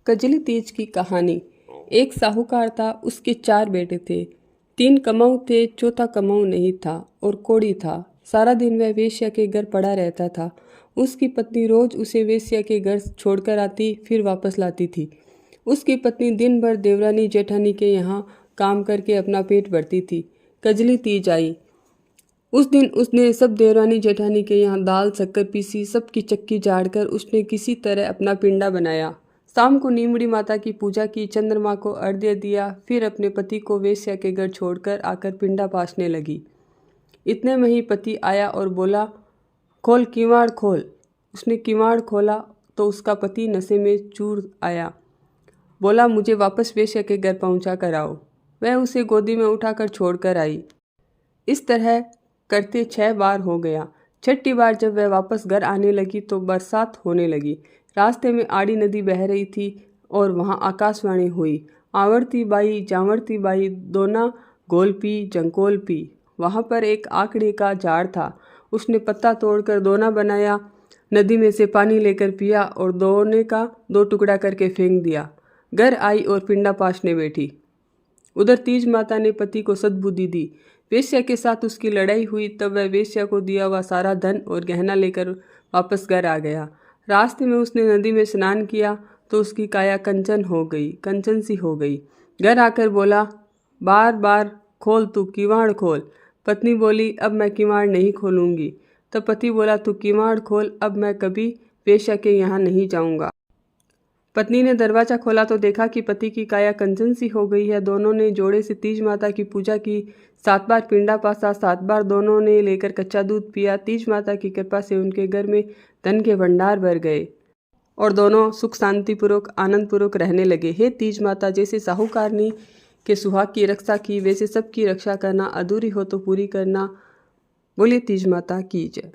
कजली तीज की कहानी। एक साहूकार था, उसके 4 बेटे थे। 3 कमाऊ थे, चौथा कमाऊ नहीं था और कोढ़ी था। सारा दिन वह वेश्या के घर पड़ा रहता था। उसकी पत्नी रोज उसे वेश्या के घर छोड़कर आती, फिर वापस लाती थी। उसकी पत्नी दिन भर देवरानी जेठानी के यहाँ काम करके अपना पेट भरती थी। कजली तीज आई। उस दिन उसने सब देवरानी जेठानी के यहाँ दाल शक्कर पीसी, सबकी चक्की झाड़कर उसने किसी तरह अपना पिंडा बनाया। शाम को नीमड़ी माता की पूजा की, चंद्रमा को अर्घ्य दिया, फिर अपने पति को वेश्या के घर छोड़कर आकर पिंडा पासने लगी। इतने में ही पति आया और बोला, खोल किवाड़ खोल। उसने किवाड़ खोला तो उसका पति नशे में चूर आया। बोला, मुझे वापस वेश्या के घर पहुंचा कर आओ। वह उसे गोदी में उठाकर छोड़कर आई। इस तरह करते 6 बार हो गया। 6ठी बार जब वह वापस घर आने लगी तो बरसात होने लगी। रास्ते में आड़ी नदी बह रही थी और वहाँ आकाशवाणी हुई, आवड़ती बाई जावड़ती बाई दोना गोल पी जंकोल पी। वहाँ पर एक आकड़े का झाड़ था। उसने पत्ता तोड़कर दोना बनाया, नदी में से पानी लेकर पिया और दोने का 2 टुकड़ा करके फेंक दिया। घर आई और पिंडा पासने बैठी। उधर तीज माता ने पति को सद्बुद्धि दी। वेश्या के साथ उसकी लड़ाई हुई, तब वह वेश्या को दिया हुआ सारा धन और गहना लेकर वापस घर आ गया। रास्ते में उसने नदी में स्नान किया तो उसकी काया कंचन सी हो गई। घर आकर बोला, बार बार खोल तू किवाड़ खोल। पत्नी बोली, अब मैं किवाड़ नहीं खोलूंगी। तब पति बोला, तू किवाड़ खोल, अब मैं कभी वेश्या के यहाँ नहीं जाऊंगा। पत्नी ने दरवाजा खोला तो देखा कि पति की काया कंचन सी हो गई है। दोनों ने जोड़े से तीज माता की पूजा की, 7 बार पिंडा पासा, 7 बार दोनों ने लेकर कच्चा दूध पिया। तीज माता की कृपा से उनके घर में धन के भंडार भर गए और दोनों सुख शांतिपूर्वक आनंदपूर्वक रहने लगे। हे तीज माता, जैसे साहूकारनी के सुहाग की रक्षा की, वैसे सबकी रक्षा करना, अधूरी हो तो पूरी करना। बोलिए तीज माता की जय।